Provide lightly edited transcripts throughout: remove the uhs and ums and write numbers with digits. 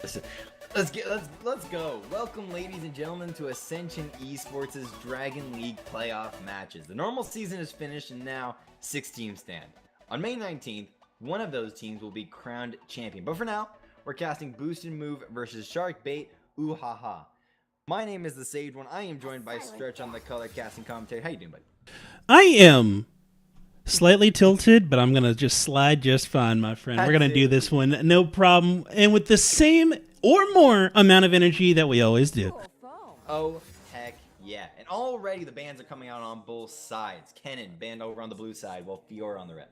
Let's go. Welcome, ladies and gentlemen, to Ascension eSports' Dragon League playoff matches. The normal season is finished, and now 6 teams stand. On May 19th, one of those teams will be crowned champion. But for now, we're casting Boosted Move versus Sharkbait Oohaha. My name is TheSavedOne. I am joined by Stretch on the color casting commentary. How you doing, buddy? I am slightly tilted, but I'm going to just slide just fine, my friend. We're going to do this one, no problem, and with the same or more amount of energy that we always do. Oh, heck yeah. And already the bans are coming out on both sides. Kennen banned over on the blue side, while Fiora on the red.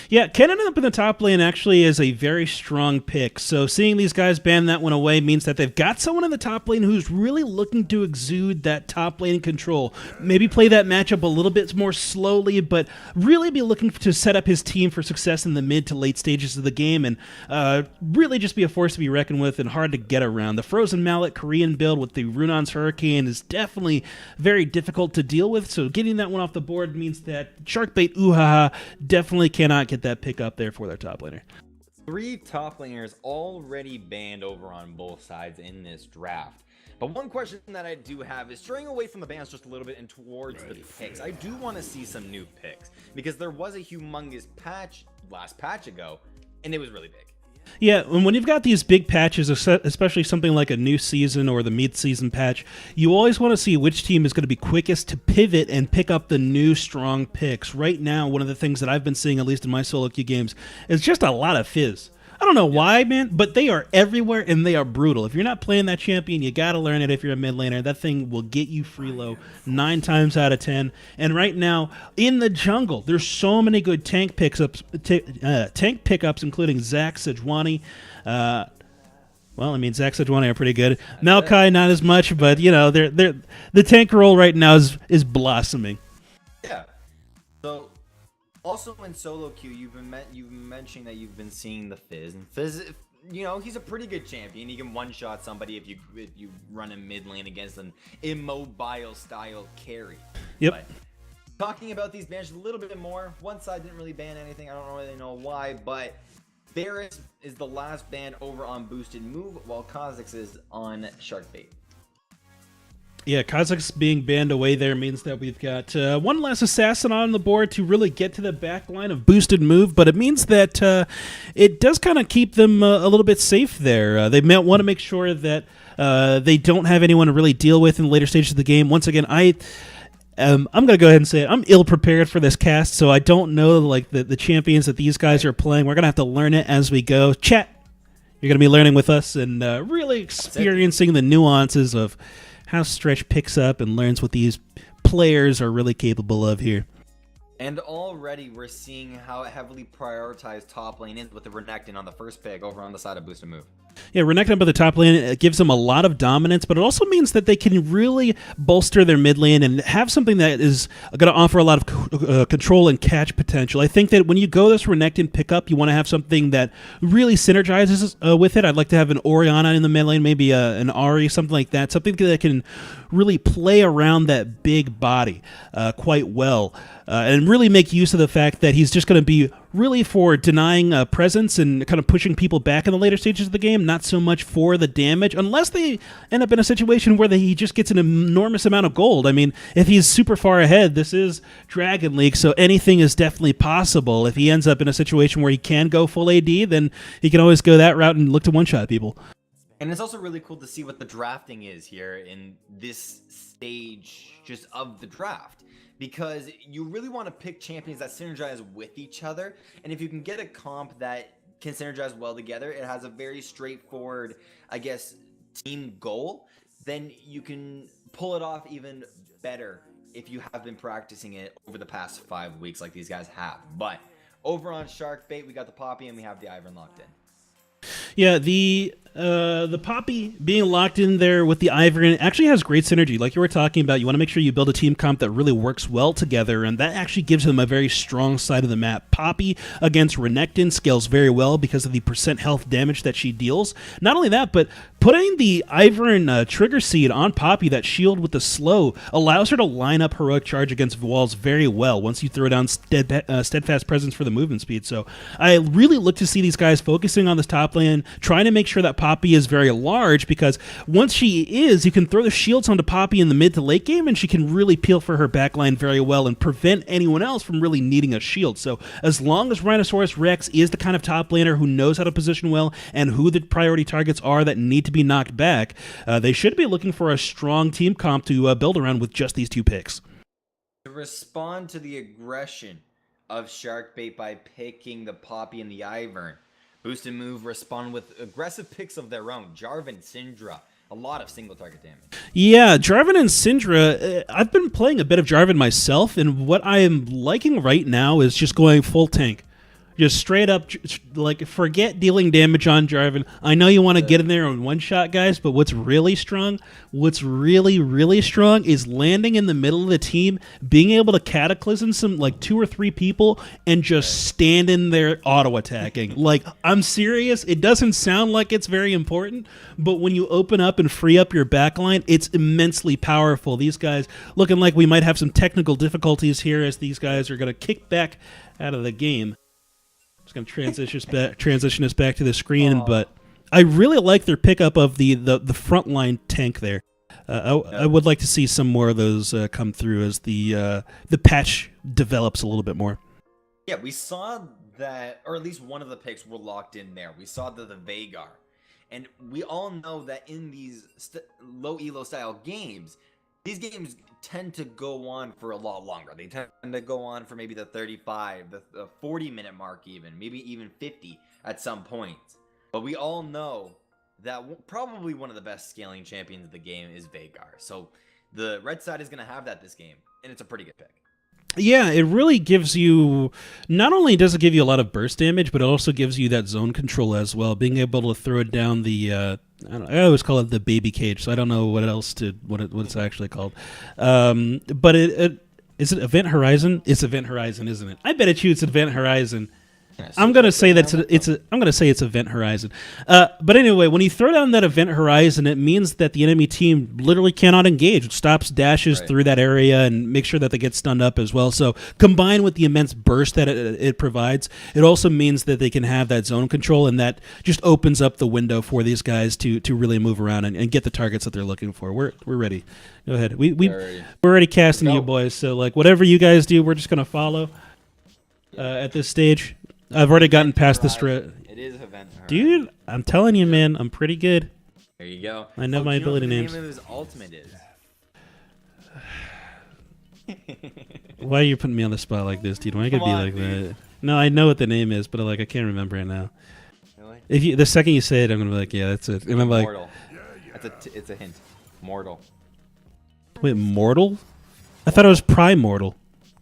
Yeah, Kennen up in the top lane actually is a very strong pick. So seeing these guys ban that one away means that they've got someone in the top lane who's really looking to exude that top lane control. Maybe play that matchup a little bit more slowly, but really be looking to set up his team for success in the mid to late stages of the game and really just be a force to be reckoned with and hard to get around. The Frozen Mallet Korean build with the Runon's Hurricane is definitely very difficult to deal with, so getting that one off the board means that Sharkbait Oohaha definitely cannot get that pick up there for their top laner. 3 top laners already banned over on both sides in this draft. But one question that I do have is straying away from the bans just a little bit and towards the picks. I do want to see some new picks because there was a humongous patch last patch ago and it was really big. Yeah, and when you've got these big patches, especially something like a new season or the mid-season patch, you always want to see which team is going to be quickest to pivot and pick up the new strong picks. Right now, one of the things that I've been seeing, at least in my solo queue games, is just a lot of fizz. I don't know why, man, but they are everywhere and they are brutal. If you're not playing that champion, you got to learn it if you're a mid laner. That thing will get you free low 9 times out of 10. And right now, in the jungle, there's so many good tank pickups, including Zach Sejuani. Well, I mean, Zach Sejuani are pretty good. Maokai, not as much, but, you know, the tank role right now is blossoming. Yeah. So, also in solo queue, you've been mentioning that you've been seeing the Fizz, and Fizz, you know, he's a pretty good champion. He can one-shot somebody if you run a mid lane against an immobile style carry. Yep. But talking about these bans a little bit more, one side didn't really ban anything. I don't really know why, but Varus is the last ban over on Boosted Move, while Kha'Zix is on Sharkbait. Yeah, Kha'Zix being banned away there means that we've got one less assassin on the board to really get to the back line of Boosted Move, but it means that it does kind of keep them a little bit safe there. They might want to make sure that they don't have anyone to really deal with in the later stages of the game. Once again, I'm going to go ahead and say it. I'm ill-prepared for this cast, so I don't know like the champions that these guys are playing. We're going to have to learn it as we go. Chat, you're going to be learning with us and really experiencing the nuances of how Stretch picks up and learns what these players are really capable of here. And already we're seeing how heavily prioritized top lane is with the Renekton on the first pick over on the side of Boosted Move. Yeah, Renekton by the top lane, it gives them a lot of dominance, but it also means that they can really bolster their mid lane and have something that is going to offer a lot of control and catch potential. I think that when you go this Renekton pickup, you want to have something that really synergizes with it. I'd like to have an Orianna in the mid lane, maybe an Ahri, something like that, something that can really play around that big body quite well and really make use of the fact that he's just going to be really for denying presence and kind of pushing people back in the later stages of the game, not so much for the damage, unless they end up in a situation where he just gets an enormous amount of gold. I mean, if he's super far ahead, this is Dragon League, so anything is definitely possible. If he ends up in a situation where he can go full AD, then he can always go that route and look to one-shot people. And it's also really cool to see what the drafting is here in this stage just of the draft, because you really want to pick champions that synergize with each other. And if you can get a comp that can synergize well together, it has a very straightforward, I guess, team goal, then you can pull it off even better if you have been practicing it over the past 5 weeks like these guys have. But over on Sharkbait, we got the Poppy and we have the Ivern locked in. Yeah, the Poppy being locked in there with the Ivern actually has great synergy. Like you were talking about, you want to make sure you build a team comp that really works well together, and that actually gives them a very strong side of the map. Poppy against Renekton scales very well because of the % health damage that she deals. Not only that, but putting the Ivern trigger seed on Poppy, that shield with the slow, allows her to line up heroic charge against walls very well once you throw down steadfast presence for the movement speed. So I really look to see these guys focusing on this top lane, in, trying to make sure that Poppy is very large, because once she is, you can throw the shields onto Poppy in the mid to late game, and she can really peel for her backline very well and prevent anyone else from really needing a shield. So as long as Rhinoceros Rex is the kind of top laner who knows how to position well and who the priority targets are that need to be knocked back, they should be looking for a strong team comp to build around with just these two picks. To respond to the aggression of Sharkbait by picking the Poppy and the Ivern, Boost and Move respond with aggressive picks of their own. Jarvan, Syndra, a lot of single target damage. Yeah, Jarvan and Syndra, I've been playing a bit of Jarvan myself, and what I am liking right now is just going full tank. Just straight up, like, forget dealing damage on Jarvan. I know you want to get in there on one shot, guys, but what's really strong, what's really, really strong is landing in the middle of the team, being able to cataclysm some, like, 2 or 3 people, and just stand in there auto-attacking. Like, I'm serious. It doesn't sound like it's very important, but when you open up and free up your backline, it's immensely powerful. These guys looking like we might have some technical difficulties here as these guys are going to kick back out of the game. Just going to transition us back to the screen, but I really like their pickup of the frontline tank there. I would like to see some more of those come through as the patch develops a little bit more. Yeah, we saw that, or at least one of the picks were locked in there. We saw the Veigar, and we all know that in these low elo style games, these games tend to go on for a lot longer. They tend to go on for maybe the 35, the 40-minute mark even, maybe even 50 at some points. But we all know that probably one of the best scaling champions of the game is Veigar. So the red side is going to have that this game, and it's a pretty good pick. Yeah, it really gives you, not only does it give you a lot of burst damage, but it also gives you that zone control as well, being able to throw it down the, I always call it the baby cage, so I don't know what it's actually called. But is it Event Horizon? It's Event Horizon, isn't it? I bet it shoots Event Horizon. I'm gonna say I'm gonna say it's Event Horizon. But anyway, when you throw down that Event Horizon, it means that the enemy team literally cannot engage. It stops dashes through that area and make sure that they get stunned up as well. So combined with the immense burst that it provides, it also means that they can have that zone control, and that just opens up the window for these guys to really move around and get the targets that they're looking for. We're ready. Go ahead. We're already casting you boys. So like whatever you guys do, we're just gonna follow at this stage. I've already gotten past the stretch. It is Event Horizon. Dude, I'm telling you, man, I'm pretty good. There you go. I know my ability names. What the name of his ultimate is? Why are you putting me on the spot like this, dude? Why could be like that? No, I know what the name is, but like I can't remember it now. Really? The second you say it, I'm gonna be like, yeah, that's it. And I'm like, Mortal. It's a hint. Mortal. Wait, Mortal? I thought it was Primordial.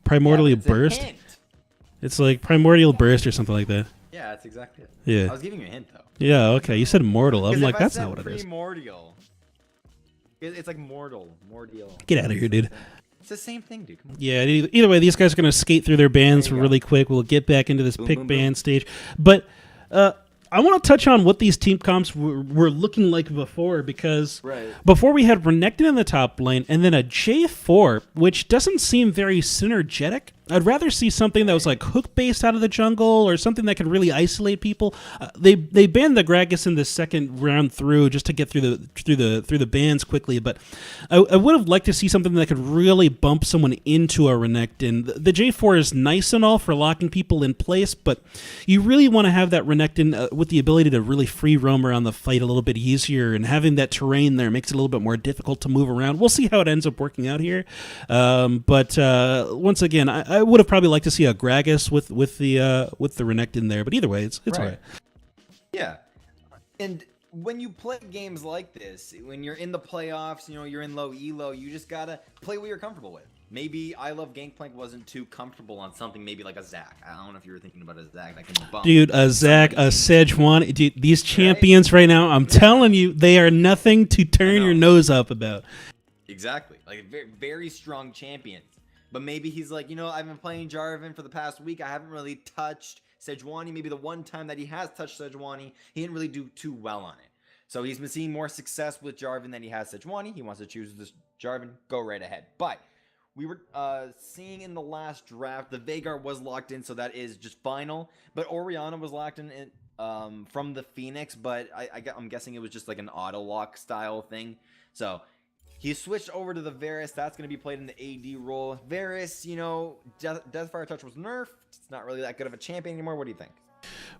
Primordial Burst. It's like Primordial Burst or something like that. Yeah, that's exactly it. Yeah. I was giving you a hint, though. Yeah, okay. You said Mortal. I'm like, that's not what it is. Primordial. It's like Mortal. Get out of here, dude. It's the same thing, dude. Come on. Yeah, either way, these guys are going to skate through their bans really quick. We'll get back into this pick ban stage. But I want to touch on what these team comps were looking like before, because before we had Renekton in the top lane and then a J4, which doesn't seem very synergetic. I'd rather see something that was like hook-based out of the jungle, or something that could really isolate people. They banned the Gragas in the second round through just to get through the bans quickly, but I would have liked to see something that could really bump someone into a Renekton. The J4 is nice and all for locking people in place, but you really want to have that Renekton with the ability to really free roam around the fight a little bit easier, and having that terrain there makes it a little bit more difficult to move around. We'll see how it ends up working out here, but once again, I would have probably liked to see a Gragas with the Renekton there, but either way, it's all right. Yeah, and when you play games like this, when you're in the playoffs, you're in low elo, you just gotta play what you're comfortable with. Maybe I Love Gangplank wasn't too comfortable on something maybe like a Zac. I don't know if you were thinking about a Zac that can bump. Dude, a Zac, a Sejuani. Dude, these champions right now, I'm telling you, they are nothing to turn your nose up about. Exactly. Like very, very strong champions. But maybe he's like, I've been playing Jarvan for the past week. I haven't really touched Sejuani. Maybe the one time that he has touched Sejuani, he didn't really do too well on it. So he's been seeing more success with Jarvan than he has Sejuani. He wants to choose this Jarvan. Go right ahead. But we were seeing in the last draft, the Veigar was locked in, so that is just final. But Orianna was locked in from the Phoenix, but I'm guessing it was just like an auto lock style thing. So he switched over to the Varus. That's going to be played in the AD role. Varus, you know, Deathfire Touch was nerfed. It's not really that good of a champion anymore. What do you think?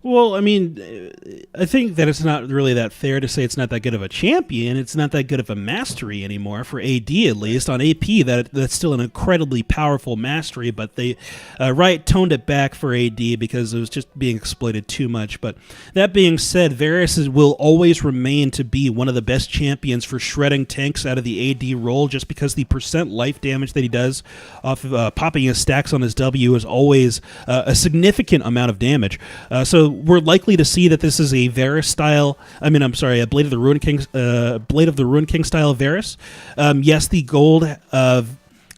Well, I mean, I think that it's not really that fair to say it's not that good of a champion. It's not that good of a mastery anymore for AD, at least. On AP, that's still an incredibly powerful mastery, but they Riot toned it back for AD because it was just being exploited too much. But that being said, Varus will always remain to be one of the best champions for shredding tanks out of the AD role, just because the percent life damage that he does off of popping his stacks on his W is always a significant amount of damage. So we're likely to see that this is a Varus style. A Blade of the Ruin King style Varus. Yes, the gold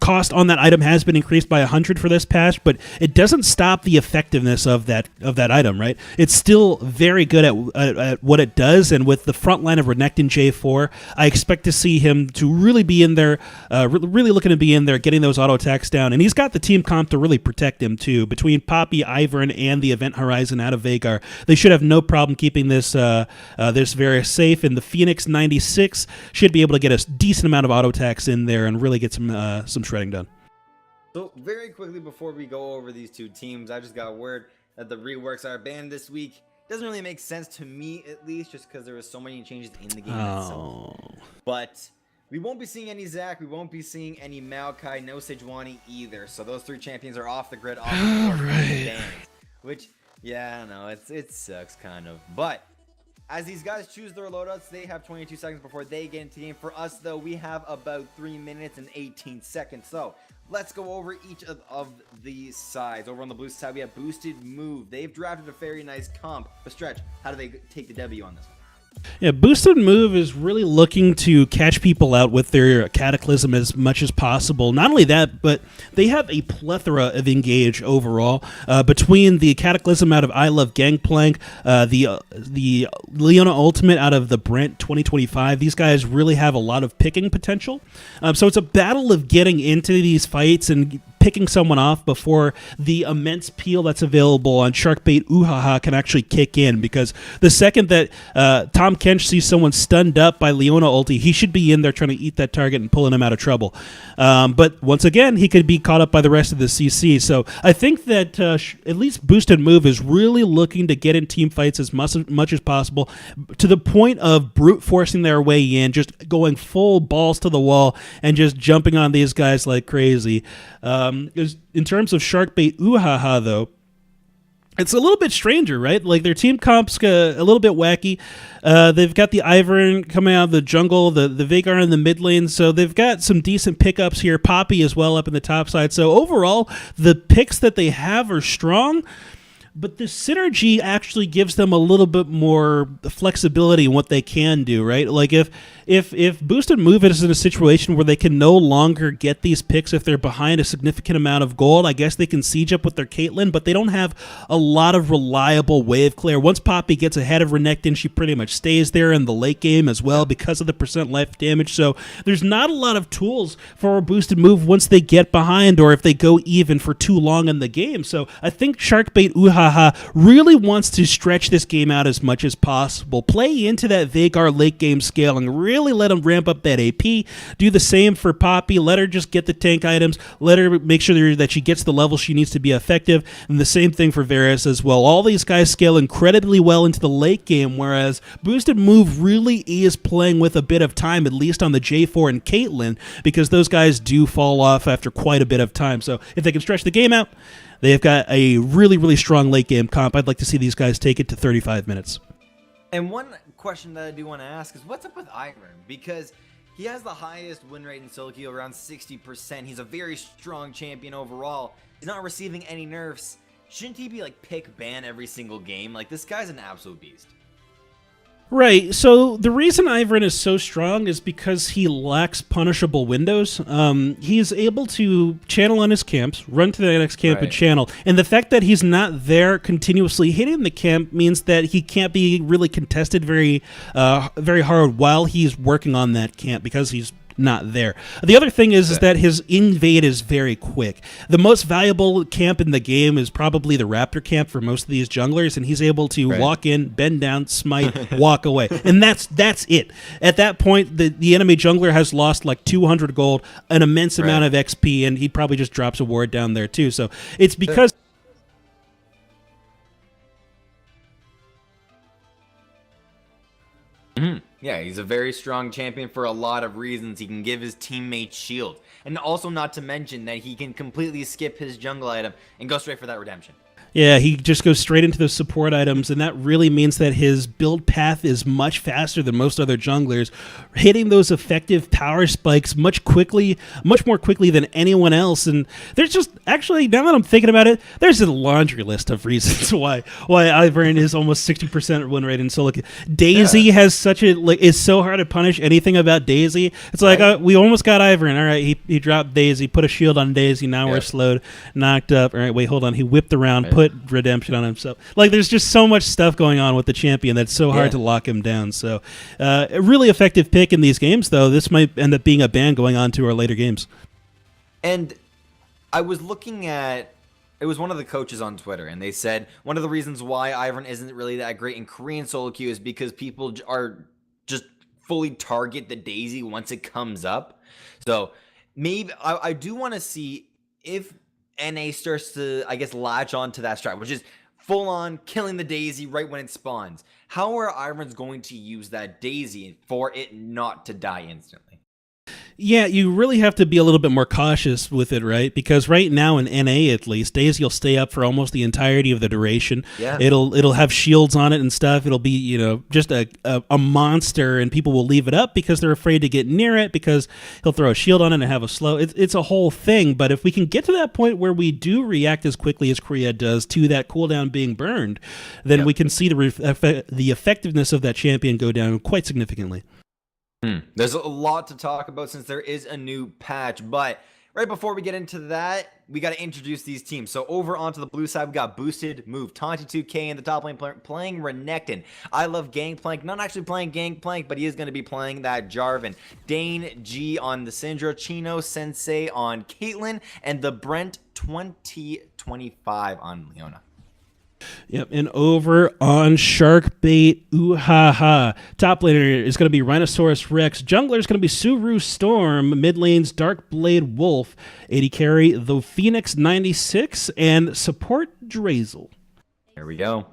cost on that item has been increased by 100 for this patch, but it doesn't stop the effectiveness of that item, right? It's still very good at what it does, and with the front line of Renekton J4, I expect to see him to really be in there, really looking to be in there, getting those auto attacks down, and he's got the team comp to really protect him too. Between Poppy, Ivern, and the Event Horizon out of Vhagar, they should have no problem keeping this Varus safe, and the Phoenix 96 should be able to get a decent amount of auto attacks in there and really get some shredding done. So very quickly before we go over these two teams, I just got word that the reworks are banned this week. Doesn't really make sense to me, at least, just because there was so many changes in the game itself. But we won't be seeing any Zac, we won't be seeing any Maokai, no Sejuani either. So those three champions are off the grid, off the board, banned. Which, yeah, I know, it sucks kind of. But as these guys choose their loadouts, they have 22 seconds before they get into the game. For us, though, we have about 3 minutes and 18 seconds. So let's go over each of these sides. Over on the blue side, we have Boosted Move. They've drafted a very nice comp. But Stretch, how do they take the W on this one? Yeah, Boosted Move is really looking to catch people out with their Cataclysm as much as possible. Not only that, but they have a plethora of engage overall. Between the Cataclysm out of I Love Gangplank, the Leona Ultimate out of the Brent 2025, these guys really have a lot of picking potential. So it's a battle of getting into these fights and picking someone off before the immense peel that's available on Sharkbait Oohaha can actually kick in, because the second that Tom Kench sees someone stunned up by Leona ulti, he should be in there trying to eat that target and pulling him out of trouble. But once again, he could be caught up by the rest of the CC. So I think that at least Boosted Move is really looking to get in team fights as much as possible, to the point of brute forcing their way in, just going full balls to the wall and just jumping on these guys like crazy. In terms of Sharkbait Oohaha, though, it's a little bit stranger, right? Like, their team comp's a little bit wacky. They've got the Ivern coming out of the jungle, the Vhagar in the mid lane, so they've got some decent pickups here. Poppy as well up in the top side. So overall, the picks that they have are strong, but the synergy actually gives them a little bit more flexibility in what they can do, right? Like, if Boosted Move is in a situation where they can no longer get these picks if they're behind a significant amount of gold, I guess they can siege up with their Caitlyn, but they don't have a lot of reliable wave clear. Once Poppy gets ahead of Renekton, she pretty much stays there in the late game as well because of the percent life damage. So there's not a lot of tools for a Boosted Move once they get behind, or if they go even for too long in the game. So I think Sharkbait Oohaha really wants to stretch this game out as much as possible, play into that Vhagar late game scaling, really let him ramp up that AP, do the same for Poppy, let her just get the tank items, let her make sure that she gets the level she needs to be effective, and the same thing for Varus as well. All these guys scale incredibly well into the late game, whereas Boosted Move really is playing with a bit of time, at least on the J4 and Caitlyn, because those guys do fall off after quite a bit of time. So if they can stretch the game out, they've got a really, really strong late game comp. I'd like to see these guys take it to 35 minutes. And one question that I do want to ask is, what's up with Ivern? Because he has the highest win rate in solo queue, around 60%. He's a very strong champion overall. He's not receiving any nerfs. Shouldn't he be like pick ban every single game? Like, this guy's an absolute beast. Right, so the reason Ivern is so strong is because he lacks punishable windows. He's able to channel on his camps, run to the next camp and channel, and the fact that he's not there continuously hitting the camp means that he can't be really contested very hard while he's working on that camp, because he's not there. The other thing is that his invade is very quick. The most valuable camp in the game is probably the Raptor camp for most of these junglers, and he's able to walk in, bend down, smite, walk away. And that's it. At that point, the enemy jungler has lost like 200 gold, an immense amount of XP, and he probably just drops a ward down there too. So it's because... Yeah, he's a very strong champion for a lot of reasons. He can give his teammates shield. And also not to mention that he can completely skip his jungle item and go straight for that redemption. Yeah, he just goes straight into those support items, and that really means that his build path is much faster than most other junglers, hitting those effective power spikes much more quickly than anyone else. And there's just, actually, now that I'm thinking about it, there's a laundry list of reasons why Ivern is almost 60% win rate in solo. Daisy has such a, it's so hard to punish anything about Daisy. It's like, we almost got Ivern. All right, he dropped Daisy, put a shield on Daisy, now we're slowed, knocked up. All right, wait, hold on. He whipped around, put redemption on himself. Like, there's just so much stuff going on with the champion that's so hard to lock him down. So a really effective pick in these games, though. This might end up being a ban going on to our later games. And I was looking at, it was one of the coaches on Twitter, and they said one of the reasons why Ivern isn't really that great in Korean solo queue is because people are just fully target the Daisy once it comes up. So maybe I do want to see if NA starts to, I guess, latch on to that strat, which is full on killing the Daisy right when it spawns. How are Ivern's going to use that Daisy for it not to die instantly? Yeah, you really have to be a little bit more cautious with it, right? Because right now in NA, at least, Daisy will stay up for almost the entirety of the duration. Yeah. It'll have shields on it and stuff. It'll be, just a monster, and people will leave it up because they're afraid to get near it because he'll throw a shield on it and have a slow. It's a whole thing. But if we can get to that point where we do react as quickly as Korea does to that cooldown being burned, then we can see the effectiveness of that champion go down quite significantly. There's a lot to talk about since there is a new patch, but right before we get into that, we got to introduce these teams. So over onto the blue side, we got Boosted Move, Tonti2K in the top lane playing Renekton. I love Gangplank, not actually playing Gangplank, but he is going to be playing that Jarvan. Dane G on the Syndra, Chino Sensei on Caitlyn, and the Brent 2025 on Leona. Yep, and over on Sharkbait Oohaha, top laner is going to be Rhinoceros Rex. Jungler is going to be Suru Storm. Mid lane's Darkblade Wolf. AD carry the Phoenix 96 and support Drazel. Here we go.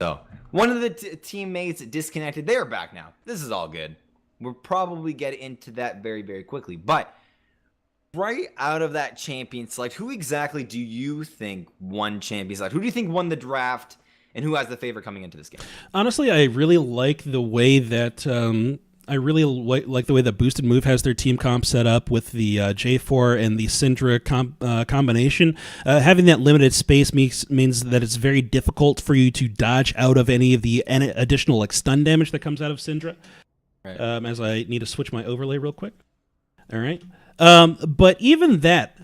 So one of the teammates disconnected. They're back now. This is all good. We'll probably get into that very, very quickly, but right out of that champion select, who exactly do you think won champion select? Who do you think won the draft, and who has the favor coming into this game? Honestly, I really like the way that like the way that Boosted Move has their team comp set up with the J4 and the Syndra combination. Having that limited space means that it's very difficult for you to dodge out of any of the additional stun damage that comes out of Syndra. Right. As I need to switch my overlay real quick. All right. But even that,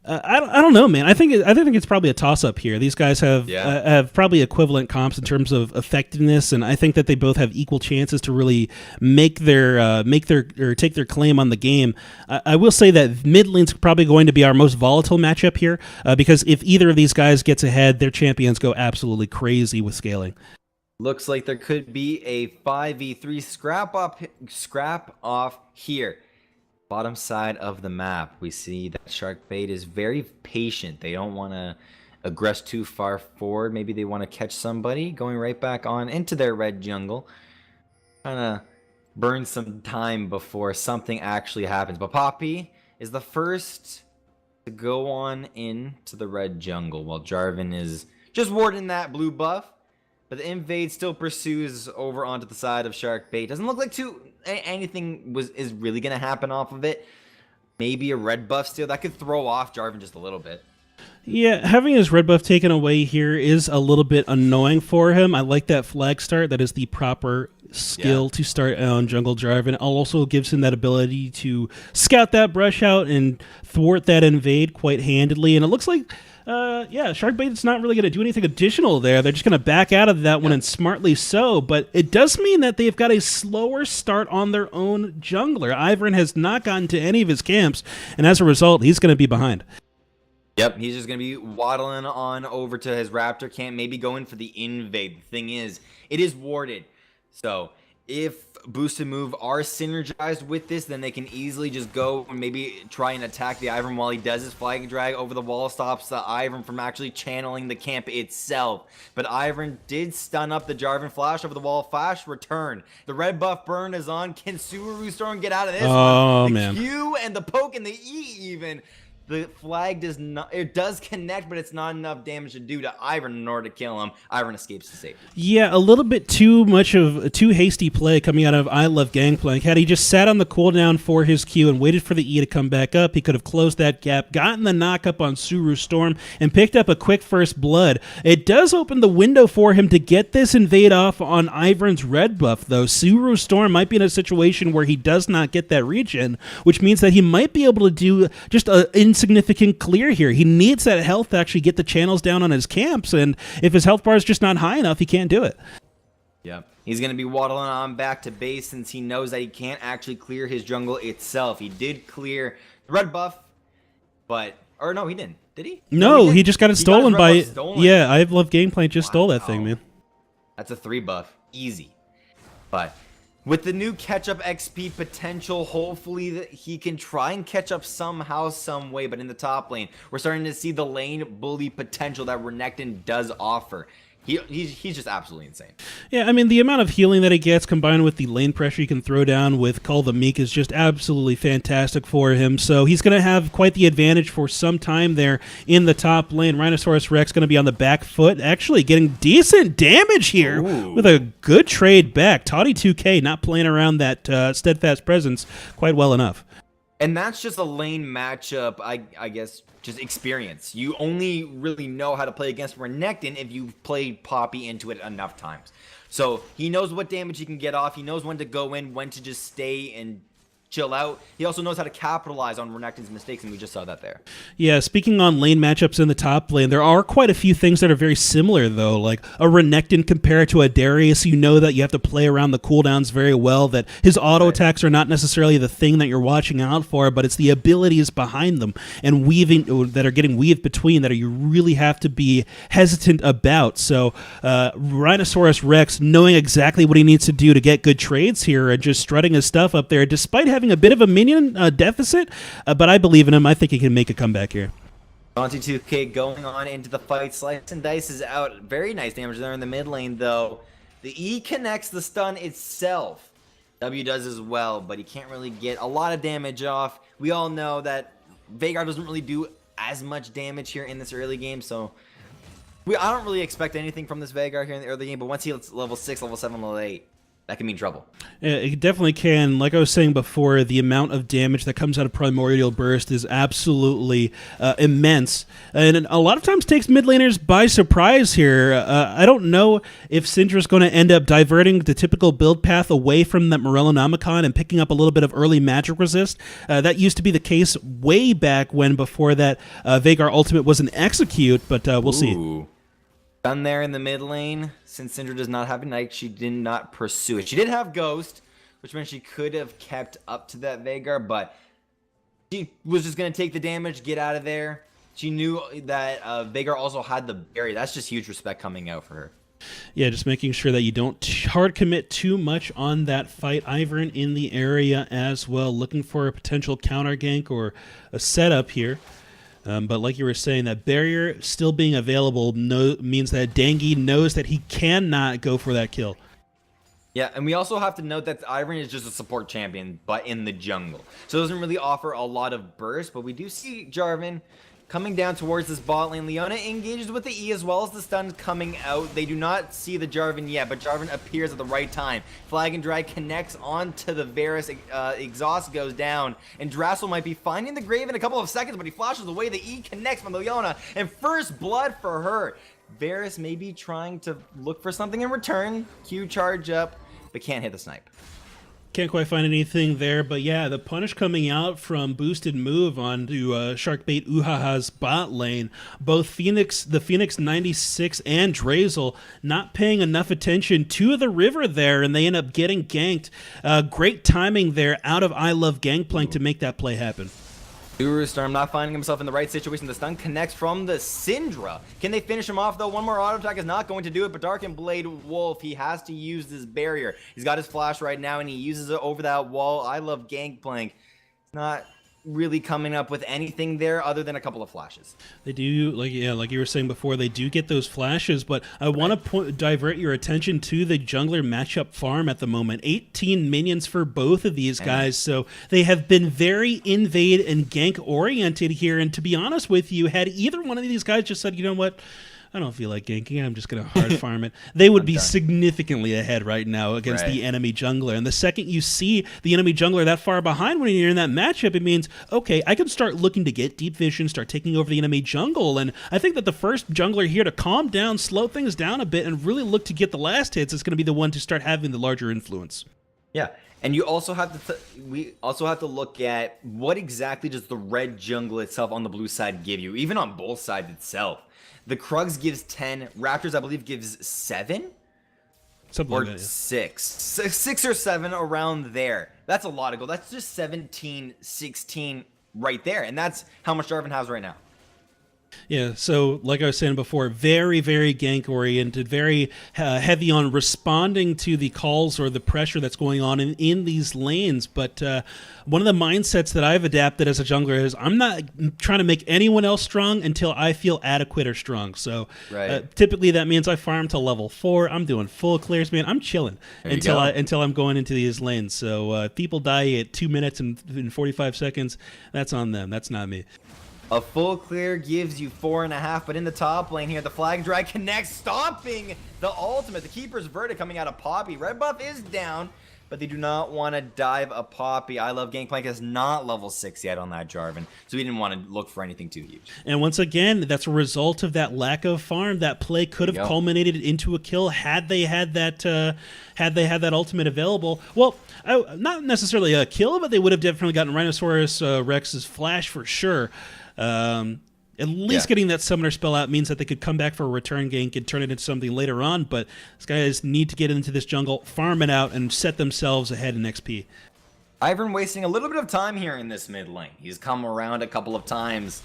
I don't know, man. I think it's probably a toss up here. These guys have probably equivalent comps in terms of effectiveness, and I think that they both have equal chances to really take their claim on the game. I will say that mid lane's probably going to be our most volatile matchup here, because if either of these guys gets ahead, their champions go absolutely crazy with scaling. Looks like there could be a 5v3 scrap off here. Bottom side of the map, we see that Sharkbait is very patient. They don't want to aggress too far forward. Maybe they want to catch somebody, going right back on into their red jungle. Trying to burn some time before something actually happens. But Poppy is the first to go on into the red jungle, while Jarvan is just warding that blue buff. But the invade still pursues over onto the side of Sharkbait. Doesn't look like anything is really going to happen off of it. Maybe a red buff steal. That could throw off Jarvan just a little bit. Yeah, having his red buff taken away here is a little bit annoying for him. I like that flag start. That is the proper skill to start on Jungle Jarvan. It also gives him that ability to scout that brush out and thwart that invade quite handily. And it looks like yeah, Sharkbait's not really going to do anything additional there. They're just going to back out of that one, and smartly so. But it does mean that they've got a slower start on their own jungler. Ivern has not gotten to any of his camps, and as a result, he's going to be behind. Yep, he's just going to be waddling on over to his Raptor camp, maybe going for the invade. The thing is, it is warded. So if Boost and Move are synergized with this, then they can easily just go and maybe try and attack the Ivern while he does his flag drag over the wall, stops the Ivern from actually channeling the camp itself. But Ivern did stun up the Jarvan, flash over the wall, flash return. The red buff burn is on. Can Subaru Storm get out of this one? The Q and the poke and the E even. The flag does not, it does connect, but it's not enough damage to do to Ivern in order to kill him. Ivern escapes to safety. Yeah, a little bit too much of a too hasty play coming out of I Love Gangplank. Had he just sat on the cooldown for his Q and waited for the E to come back up, he could have closed that gap, gotten the knock up on Suru Storm, and picked up a quick first blood. It does open the window for him to get this invade off on Ivern's red buff, though. Suru Storm might be in a situation where he does not get that regen, which means that he might be able to do just an insignificant clear here. He needs that health to actually get the channels down on his camps, and if his health bar is just not high enough, he can't do it. Yeah, he's going to be waddling on back to base since he knows that he can't actually clear his jungle itself. He did clear the red buff, but... Or no, he didn't. Did he? No, he just got it stolen by... Stolen. Yeah, I Love Gangplank just stole that thing, man. That's a 3 buff. Easy. But... with the new catch-up XP potential, hopefully that he can try and catch up somehow, some way. But in the top lane, we're starting to see the lane bully potential that Renekton does offer. He's just absolutely insane. Yeah, I mean, the amount of healing that he gets combined with the lane pressure you can throw down with Call the Meek is just absolutely fantastic for him. So he's going to have quite the advantage for some time there in the top lane. Rhinoceros Rex going to be on the back foot, actually getting decent damage here with a good trade back. Toddy 2K not playing around that steadfast presence quite well enough. And that's just a lane matchup, I guess, just experience. You only really know how to play against Renekton if you've played Poppy into it enough times. So he knows what damage he can get off. He knows when to go in, when to just stay and chill out. He also knows how to capitalize on Renekton's mistakes, and we just saw that there. Yeah, speaking on lane matchups in the top lane, there are quite a few things that are very similar, though. Like a Renekton compared to a Darius, you know that you have to play around the cooldowns very well, that his auto attacks are not necessarily the thing that you're watching out for, but it's the abilities behind them and weaving that are getting weaved between that you really have to be hesitant about. So Rhinoceros Rex knowing exactly what he needs to do to get good trades here and just strutting his stuff up there, despite having a bit of a minion deficit, but I believe in him. I think he can make a comeback here. Monty 2K going on into the fight. Slice and Dice is out. Very nice damage there in the mid lane, though. The E connects the stun itself. W does as well, but he can't really get a lot of damage off. We all know that Veigar doesn't really do as much damage here in this early game, so I don't really expect anything from this Veigar here in the early game, but once he hits level 6, level 7, level 8, that can mean trouble. It definitely can. Like I was saying before, the amount of damage that comes out of Primordial Burst is absolutely immense. And a lot of times takes mid laners by surprise here. I don't know if Syndra's going to end up diverting the typical build path away from that Morellonomicon and picking up a little bit of early magic resist. That used to be the case way back when, before that Veigar ultimate was an execute, but we'll see. Done there in the mid lane. Since Syndra does not have Ignite, she did not pursue it. She did have Ghost, which meant she could have kept up to that Veigar, but she was just going to take the damage, get out of there. She knew that Veigar also had the berry. That's just huge respect coming out for her. Yeah, just making sure that you don't hard commit too much on that fight. Ivern in the area as well, looking for a potential counter gank or a setup here. But like you were saying, that barrier still being available means that Dangi knows that he cannot go for that kill. Yeah, and we also have to note that Ivern is just a support champion, but in the jungle. So it doesn't really offer a lot of burst, but we do see Jarvan coming down towards this bot lane. Leona engages with the E as well as the stun coming out. They do not see the Jarvan yet, but Jarvan appears at the right time. Flag and Drag connects onto the Varus. Exhaust goes down, and Drassel might be finding the grave in a couple of seconds, but he flashes away. The E connects from Leona, and first blood for her. Varus may be trying to look for something in return. Q charge up, but can't hit the snipe. Can't quite find anything there, but yeah, the punish coming out from boosted move onto Sharkbait Oohaha's bot lane. Both the Phoenix 96 and Drazel not paying enough attention to the river there, and they end up getting ganked. Great timing there out of I Love Gangplank to make that play happen. Storm not finding himself in the right situation. The stun connects from the Syndra. Can they finish him off though? One more auto attack is not going to do it, but Dark and Blade Wolf, he has to use this barrier. He's got his flash right now and he uses it over that wall. I Love Gangplank. It's not really coming up with anything there other than a couple of flashes. They do, like you were saying before, they do get those flashes, but I want to divert your attention to the jungler matchup farm at the moment. 18 minions for both of these guys, so they have been very invade and gank oriented here, and to be honest with you, had either one of these guys just said, you know what, I don't feel like ganking, I'm just going to hard farm it, they would be significantly ahead right now against the enemy jungler. And the second you see the enemy jungler that far behind when you're in that matchup, it means, okay, I can start looking to get deep vision, start taking over the enemy jungle. And I think that the first jungler here to calm down, slow things down a bit, and really look to get the last hits is going to be the one to start having the larger influence. Yeah. And you also have to, we also have to look at what exactly does the red jungle itself on the blue side give you, even on both sides itself. The Krugs gives 10, Raptors I believe gives 7? Something or like that, yeah. 6 or 7 around there. That's a lot of gold. That's just 17, 16 right there. And that's how much Jarvan has right now. Yeah, so like I was saying before, very, very gank-oriented, very heavy on responding to the calls or the pressure that's going on in these lanes. But one of the mindsets that I've adapted as a jungler is I'm not trying to make anyone else strong until I feel adequate or strong. So typically that means I farm to level 4. I'm doing full clears, man. I'm chilling until I'm going into these lanes. So if people die at 2 minutes and 45 seconds, that's on them. That's not me. A full clear gives you 4.5, but in the top lane here, the flag drag connects, stomping the ultimate. The Keeper's Verdict coming out of Poppy. Red buff is down, but they do not want to dive a Poppy. I Love Gangplank is not level 6 yet on that Jarvan, so we didn't want to look for anything too huge. And once again, that's a result of that lack of farm. That play could have culminated into a kill had they had that ultimate available. Well, not necessarily a kill, but they would have definitely gotten Rhinoceros Rex's flash for sure. At least getting that summoner spell out means that they could come back for a return gank and turn it into something later on, but these guys need to get into this jungle, farm it out, and set themselves ahead in XP. Ivern wasting a little bit of time here in this mid lane. He's come around a couple of times,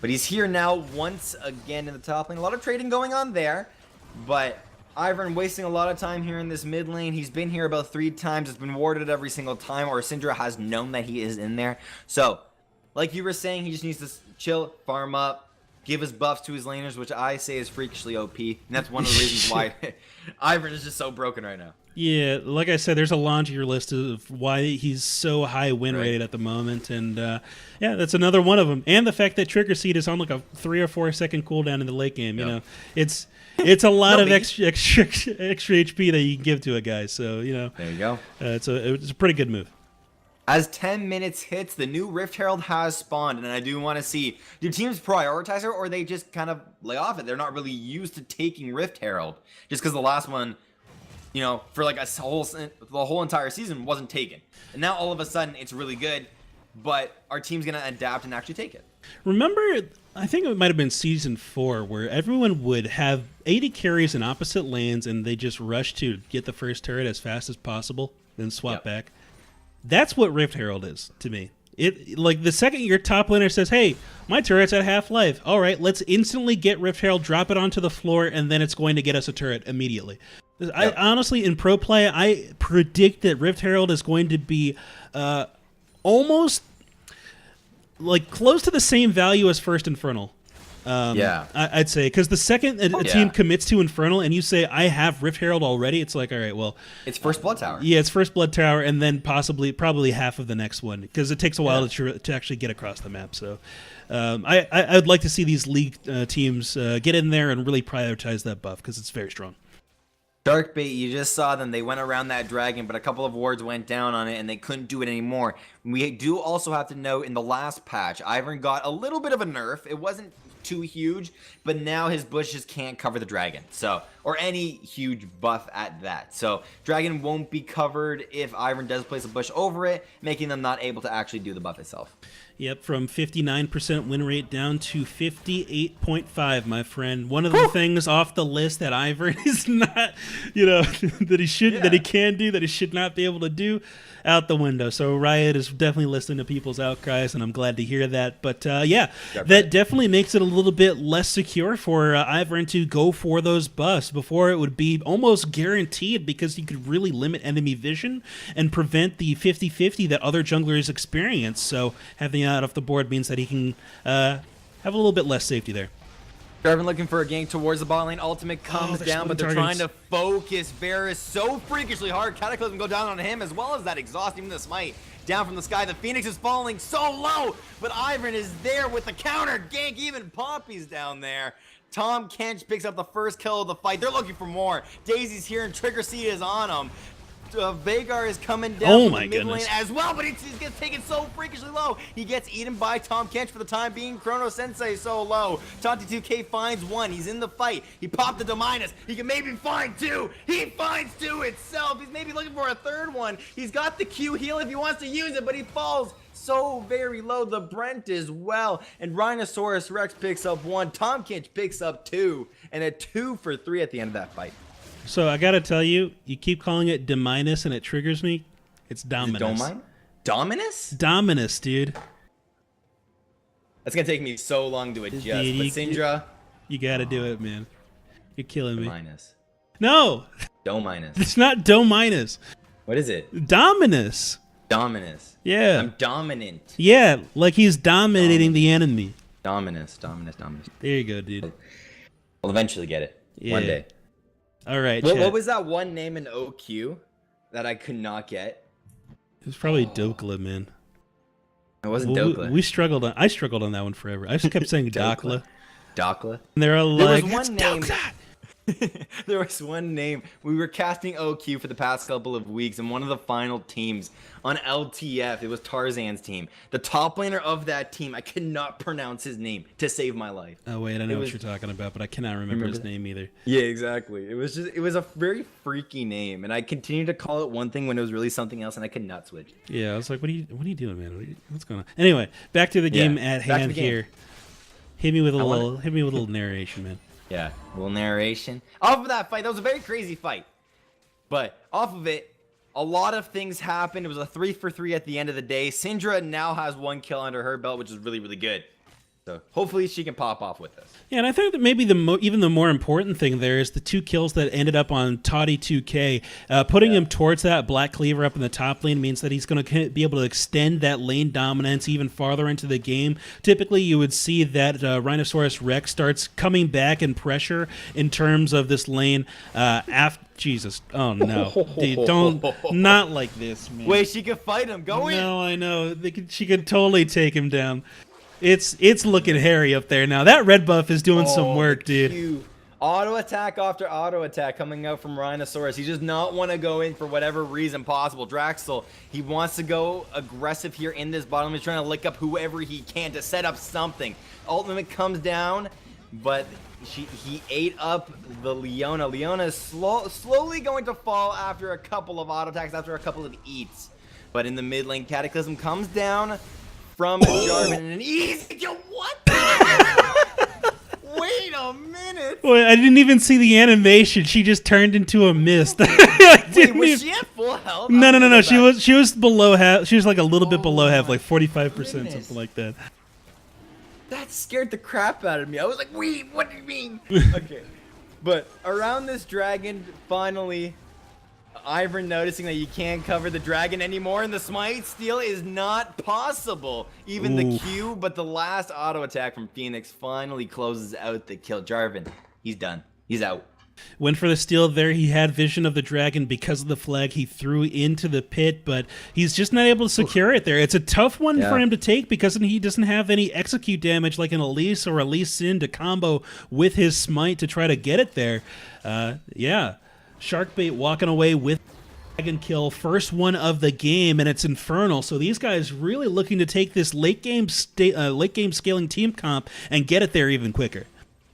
but he's here now once again in the top lane. A lot of trading going on there, but Ivern wasting a lot of time here in this mid lane. He's been here about 3 times. It's been warded every single time, or Syndra has known that he is in there. So, like you were saying, he just needs to chill, farm up, give his buffs to his laners, which I say is freakishly OP. And that's one of the reasons why Ivern is just so broken right now. Yeah, like I said, there's a laundry list of why he's so high win rated at the moment. And yeah, that's another one of them. And the fact that Trigger Seed is on like a 3 or 4 second cooldown in the late game. You know, it's a lot of extra HP that you can give to a guy. So, you know, there you go. It's a pretty good move. As 10 minutes hits, the new Rift Herald has spawned, and I do want to see, do teams prioritize her, or they just kind of lay off it? They're not really used to taking Rift Herald, just because the last one, you know, for like the whole entire season wasn't taken. And now all of a sudden it's really good, but our team's going to adapt and actually take it. Remember, I think it might have been Season 4, where everyone would have 80 carries in opposite lanes, and they just rush to get the first turret as fast as possible, then swap back. That's what Rift Herald is to me. It like the second your top laner says, "Hey, my turret's at half-life. All right, let's instantly get Rift Herald, drop it onto the floor, and then it's going to get us a turret immediately." I honestly, in pro play, I predict that Rift Herald is going to be almost like close to the same value as First Infernal. I'd say, because the second a team commits to Infernal and you say, I have Rift Herald already, it's like, all right, well, it's First Blood Tower. Yeah, it's First Blood Tower, and then probably half of the next one, because it takes a while to actually get across the map. So I'd like to see these league teams get in there and really prioritize that buff, because it's very strong. Sharkbait, you just saw them. They went around that dragon, but a couple of wards went down on it, and they couldn't do it anymore. We do also have to note, in the last patch, Ivern got a little bit of a nerf. It wasn't too huge, but now his bush just can't cover the dragon. So, or any huge buff at that. So dragon won't be covered if Ivern does place a bush over it, making them not able to actually do the buff itself. Yep, from 59% win rate down to 58.5, my friend. One of the things off the list that Ivern is not, that he should, that he can do, that he should not be able to do, out the window. So Riot is definitely listening to people's outcries, and I'm glad to hear that. But that definitely makes it a little bit less secure for Ivern to go for those buffs. Before, it would be almost guaranteed because you could really limit enemy vision and prevent the 50-50 that other junglers experience. So having that off the board means that he can have a little bit less safety there. Jarvan looking for a gank towards the bot lane. Ultimate comes down, but they're trying to focus Varus so freakishly hard. Cataclysm go down on him, as well as that exhaust, even the smite down from the sky. The Phoenix is falling so low, but Ivern is there with the counter gank. Even Poppy's down there. Tom Kench picks up the first kill of the fight. They're looking for more. Daisy's here, and Trigger C is on him. Vagar is coming down from the mid lane as well, but he gets taken so freakishly low. He gets eaten by Tom Kench for the time being. Chrono Sensei so low. Tonti2K finds one. He's in the fight. He popped the Dominus. He can maybe find two. He finds two itself. He's maybe looking for a third one. He's got the Q heal if he wants to use it, but he falls so very low. The Brent as well, and Rhinoceros Rex picks up one. Tom Kench picks up two, and a 2 for 3 at the end of that fight. So I gotta tell you, you keep calling it Dominus and it triggers me. It's Dominus. Dominus? Dominus, dude. That's gonna take me so long to adjust. But Syndra, you gotta do it, man. You're killing me. Dominus. No! Dominus. It's not Dominus. What is it? Dominus. Dominus. Yeah. I'm dominant. Yeah, like he's dominating the enemy. Dominus. There you go, dude. We'll eventually get it. Yeah. One day. All right, what was that one name in OQ that I could not get? It was probably Dokla, man. It wasn't Dokla. We struggled on. I struggled on that one forever. I just kept saying Dokla. Dokla. And they're all like, there was one name. Dokla! There was one name. We were casting OQ for the past couple of weeks, and one of the final teams on LTF, it was Tarzan's team. The top laner of that team, I cannot pronounce his name to save my life. Oh wait, I know what you're talking about, but I cannot remember his name either. Yeah, exactly. It was a very freaky name, and I continued to call it one thing when it was really something else, and I could not switch. Yeah, I was like, what are you doing, man? What's going on? Anyway, back to the game at hand here. Hit me with a little narration, man. Yeah, a little narration. Off of that fight, that was a very crazy fight. But off of it, a lot of things happened. It was a 3 for 3 at the end of the day. Syndra now has 1 kill under her belt, which is really, really good. So hopefully she can pop off with this. Yeah, and I think that maybe even the more important thing there is the 2 kills that ended up on Toddy2K. Putting him towards that Black Cleaver up in the top lane means that he's going to be able to extend that lane dominance even farther into the game. Typically, you would see that Rhinoceros Rex starts coming back in pressure in terms of this lane after. Jesus. Oh, no. Dude, don't. Not like this, man. Wait, she could fight him. Go in. No, I know. She could totally take him down. It's looking hairy up there now. That red buff is doing some work, dude. Auto attack after auto attack coming out from Rhinoceros. He does not want to go in for whatever reason possible. Draxel, he wants to go aggressive here in this bottom. He's trying to lick up whoever he can to set up something. Ultimate comes down, but he ate up the Leona. Leona is slowly going to fall after a couple of auto attacks, after a couple of eats. But in the mid lane, Cataclysm comes down from Jarvan and an easy kill. What? Wait a minute. Wait, I didn't even see the animation. She just turned into a mist. Wait, was she at full health? No. She was below half. She was like a little bit below half, like 45%, something like that. That scared the crap out of me. I was like, wait, what do you mean? Okay. But around this dragon, finally, Ivern noticing that you can't cover the dragon anymore, and the smite steal is not possible. Even the Q, but the last auto attack from Phoenix finally closes out the kill. Jarvan, he's done. He's out. Went for the steal there. He had vision of the dragon because of the flag he threw into the pit, but he's just not able to secure it there. It's a tough one for him to take because he doesn't have any execute damage like an Elise or a Lee Sin to combo with his smite to try to get it there. Yeah. Sharkbait walking away with Dragon kill, first one of the game, and it's Infernal. So these guys really looking to take this late game scaling team comp and get it there even quicker.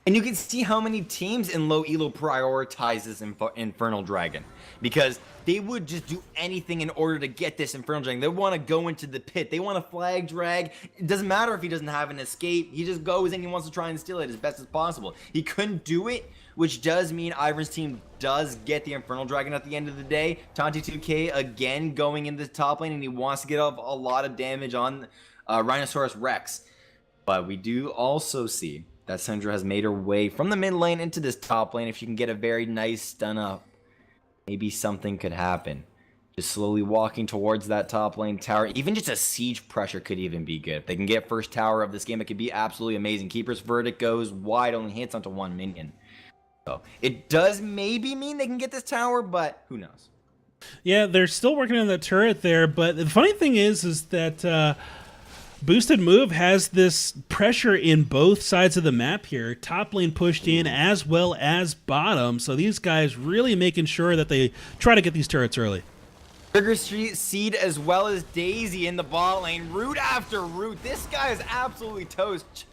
And you can see how many teams in low elo prioritize this Infernal Dragon, because they would just do anything in order to get this Infernal Dragon. They want to go into the pit. They want to flag drag. It doesn't matter if he doesn't have an escape. He just goes and he wants to try and steal it as best as possible. He couldn't do it, which does mean Ivern's team does get the Infernal Dragon at the end of the day. Tanti2k again going in the top lane, and he wants to get up a lot of damage on Rhinoceros Rex. But we do also see that Syndra has made her way from the mid lane into this top lane. If she can get a very nice stun up, maybe something could happen. Just slowly walking towards that top lane tower. Even just a siege pressure could even be good. If they can get first tower of this game, it could be absolutely amazing. Keeper's Verdict goes wide, only hits onto one minion. So it does maybe mean they can get this tower, but who knows? Yeah, they're still working on the turret there, but the funny thing is that Boosted Move has this pressure in both sides of the map here. Top lane pushed in as well as bottom, so these guys really making sure that they try to get these turrets early. Trigger Street Seed as well as Daisy in the bot lane. Root after root. This guy is absolutely toast.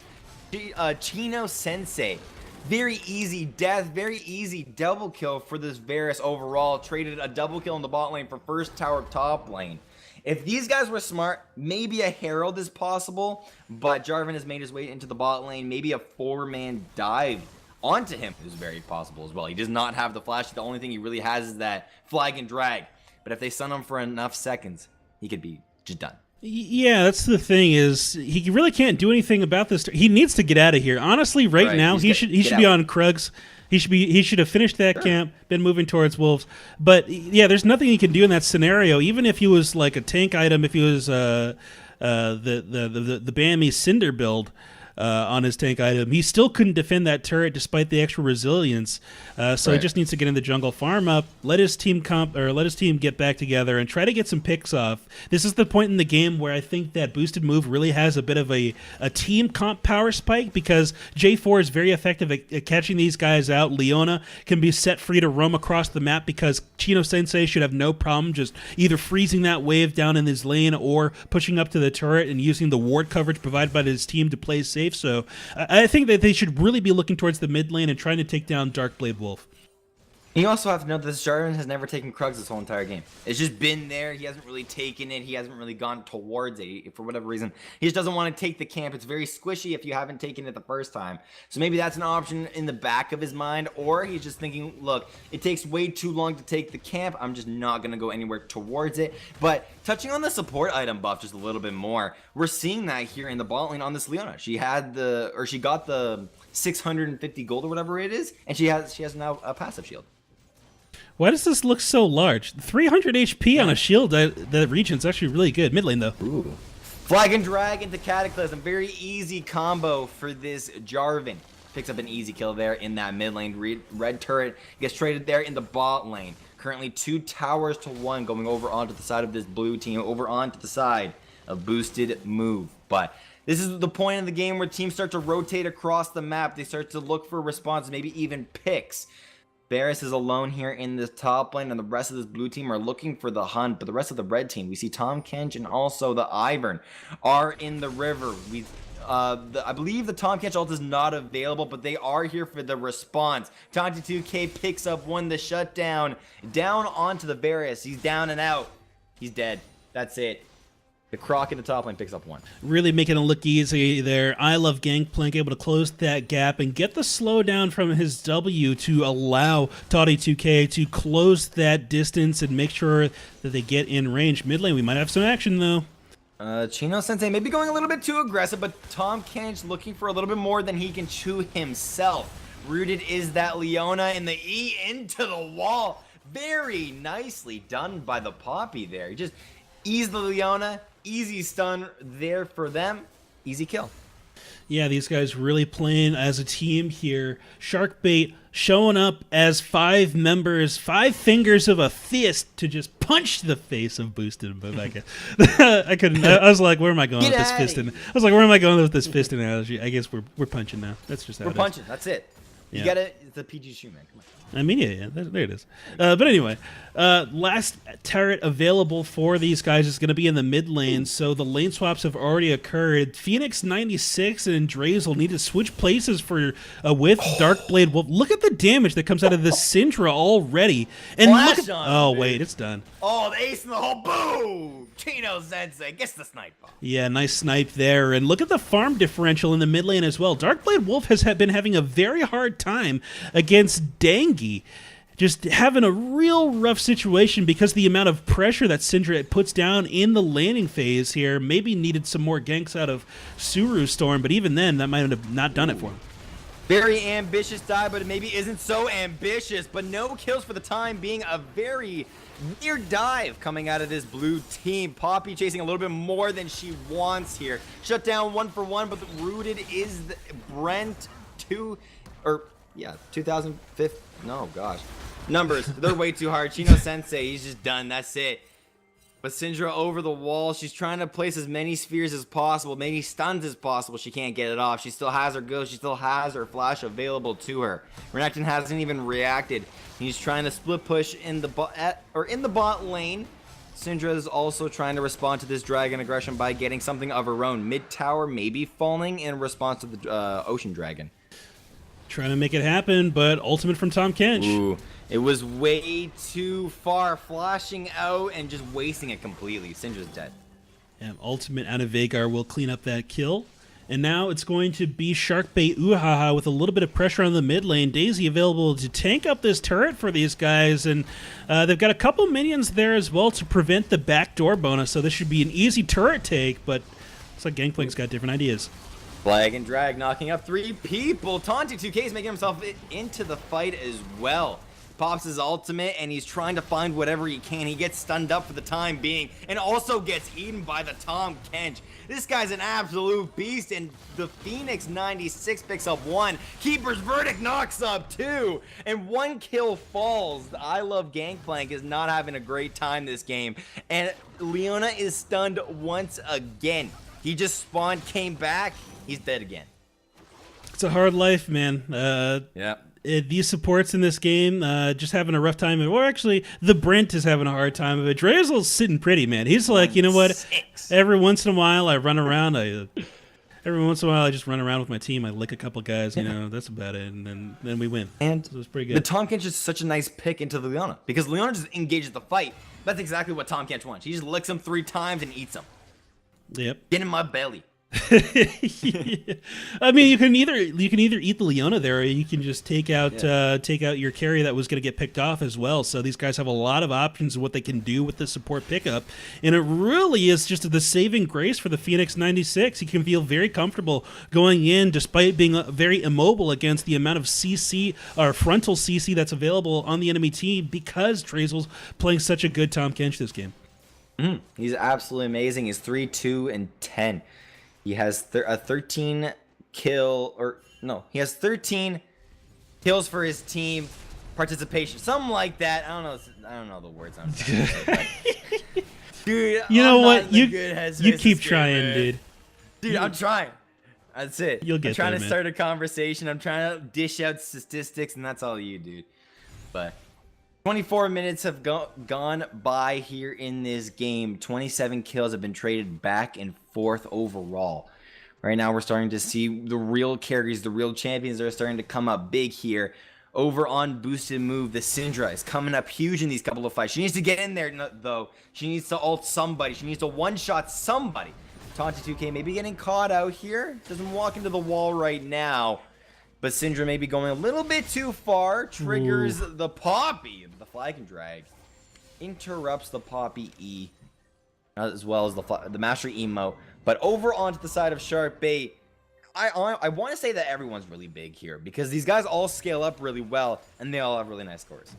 Chino Sensei. Very easy death, very easy double kill for this Varus overall. Traded a double kill in the bot lane for first tower top lane. If these guys were smart, maybe a Herald is possible, but Jarvan has made his way into the bot lane. Maybe a 4-man dive onto him is very possible as well. He does not have the flash. The only thing he really has is that flag and drag. But if they stun him for enough seconds, he could be just done. Yeah, that's the thing, is he really can't do anything about this. He needs to get out of here. Honestly, right now he should be on Krugs. He should have finished that camp, been moving towards Wolves. But yeah, there's nothing he can do in that scenario. Even if he was like a tank item, if he was the Bammy Cinder build on his tank item, he still couldn't defend that turret despite the extra resilience. So he just needs to get in the jungle, farm up, let his team get back together, and try to get some picks off. This is the point in the game where I think that Boosted Move really has a bit of a team comp power spike, because J4 is very effective at catching these guys out. Leona can be set free to roam across the map, because Chino Sensei should have no problem just either freezing that wave down in his lane or pushing up to the turret and using the ward coverage provided by his team to play safe. So I think that they should really be looking towards the mid lane and trying to take down Darkblade Wolf. You also have to know that this Jarvan has never taken Krugs this whole entire game. It's just been there. He hasn't really taken it. He hasn't really gone towards it for whatever reason. He just doesn't want to take the camp. It's very squishy if you haven't taken it the first time. So maybe that's an option in the back of his mind, or he's just thinking, look, it takes way too long to take the camp. I'm just not going to go anywhere towards it. But touching on the support item buff just a little bit more, we're seeing that here in the bot lane on this Leona. She got the 650 gold or whatever it is, and she has now a passive shield. Why does this look so large? 300 HP on a shield that region's actually really good. Mid lane, though. Ooh. Flag and drag into Cataclysm. Very easy combo for this Jarvan. Picks up an easy kill there in that mid lane. Red turret gets traded there in the bot lane. Currently 2 towers to 1 going over onto the side of this blue team, over onto the side of Boosted Move. But this is the point of the game where teams start to rotate across the map. They start to look for responses, maybe even picks. Varus is alone here in this top lane, and the rest of this blue team are looking for the hunt. But the rest of the red team, we see Tahm Kench and also the Ivern are in the river. I believe the Tahm Kench ult is not available, but they are here for the response. Tanti2k picks up one, the shutdown, down onto the Varus. He's down and out. He's dead. That's it. The Croc in the top lane picks up 1. Really making it look easy there. I love Gangplank able to close that gap and get the slowdown from his W to allow Toddy2K to close that distance and make sure that they get in range. Mid lane, we might have some action though. Chino Sensei maybe going a little bit too aggressive, but Tahm Kench looking for a little bit more than he can chew himself. Rooted is that Leona, and the E into the wall. Very nicely done by the Poppy there. Just ease the Leona. Easy stun there for them. Easy kill. Yeah, these guys really playing as a team here. Sharkbait showing up as 5 members, 5 fingers of a fist to just punch the face of Boosted Move. I guess I couldn't. I was like, where am I going with this fist? I was like, where am I going with this fist analogy? I guess we're punching now. That's just how we're punching. That's it. You got it. It's a PG shoe, man. Come on. I mean, yeah, there it is. But anyway, Last turret available for these guys is going to be in the mid lane, so the lane swaps have already occurred. Phoenix 96 and Drazel need to switch places for with Darkblade Wolf. Look at the damage that comes out of this Syndra already. And Flash look at, on oh him, wait, dude. it's done. Oh, the ace in the hole. Boom! Chino Sensei gets the snipe. Yeah, nice snipe there. And look at the farm differential in the mid lane as well. Darkblade Wolf has been having a very hard time against Dangi. Just having a real rough situation because the amount of pressure that Syndra puts down in the landing phase here. Maybe needed some more ganks out of Suru Storm, but even then, that might have not done it for him. Very ambitious dive, but it maybe isn't so ambitious. But no kills for the time being. A very weird dive coming out of this blue team. Poppy chasing a little bit more than she wants here. Shut down 1 for 1, but the rooted is the Brent 2005. No, gosh. Numbers, they're way too hard. Chino Sensei, he's just done. That's it. But Syndra over the wall. She's trying to place as many spheres as possible, many stuns as possible. She can't get it off. She still has her ghost. She still has her flash available to her. Renekton hasn't even reacted. He's trying to split push in the bot lane. Syndra is also trying to respond to this dragon aggression by getting something of her own. Mid tower maybe falling in response to the ocean dragon. Trying to make it happen, but ultimate from Tahm Kench. Ooh, it was way too far, flashing out and just wasting it completely. Syndra's dead. Yeah, ultimate out of Vhagar will clean up that kill. And now it's going to be Sharkbait Oohaha with a little bit of pressure on the mid lane. Daisy available to tank up this turret for these guys. And they've got a couple minions there as well to prevent the backdoor bonus. So this should be an easy turret take, but looks like Gangplank's got different ideas. Flag and drag knocking up 3 people. Taunty 2K is making himself into the fight as well. Pops his ultimate and he's trying to find whatever he can. He gets stunned up for the time being and also gets eaten by the Tahm Kench. This guy's an absolute beast, and the Phoenix 96 picks up 1. Keeper's Verdict knocks up 2, and 1 kill falls. The I Love Gangplank is not having a great time this game, and Leona is stunned once again. He just spawned, came back, he's dead again. It's a hard life, man. Yeah. These supports in this game just having a rough time. Or actually, the Brent is having a hard time of it. Drazel's sitting pretty, man. He's like, you know what? Every once in a while, I run around. Every once in a while, I just run around with my team. I lick a couple guys. You know, that's about it. And then we win. And so it's pretty good. The Tahm Kench is such a nice pick into the Leona because Leona just engages the fight. That's exactly what Tahm Kench wants. He just licks him 3 times and eats him. Yep. Get in my belly. I mean, you can either eat the Leona there, or you can just take out your carry that was going to get picked off as well. So these guys have a lot of options of what they can do with the support pickup, and it really is just the saving grace for the Phoenix 96. You can feel very comfortable going in, despite being very immobile against the amount of CC or frontal CC that's available on the enemy team because Drazel's playing such a good Tahm Kench this game. He's absolutely amazing. He's 3-2-10. He has 13 he has 13 kills for his team, participation, something like that. I don't know the words I'm trying to say, but dude, you know what? You keep man. trying, dude. Dude, I'm trying. That's it. You'll get I'm trying there, to man. start a conversation. I'm trying to dish out statistics, and that's all you, dude. But 24 minutes have gone by here in this game. 27 kills have been traded back and forth overall. Right now, we're starting to see the real carries, the real champions that are starting to come up big here. Over on Boosted Move, the Syndra is coming up huge in these couple of fights. She needs to get in there, though. She needs to ult somebody. She needs to one-shot somebody. Taunty 2K maybe getting caught out here. Doesn't walk into the wall right now. But Syndra may be going a little bit too far. Triggers the Poppy. The flag and drag. Interrupts the Poppy E. As well as the Mastery Emo. But over onto the side of Sharkbait, I want to say that everyone's really big here. Because these guys all scale up really well. And they all have really nice scores.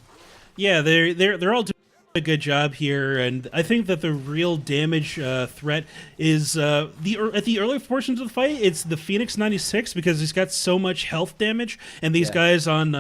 Yeah, they're all doing A good job here, and I think that the real damage threat is at the early portions of the fight. It's the Phoenix 96 because he's got so much health damage, and these guys on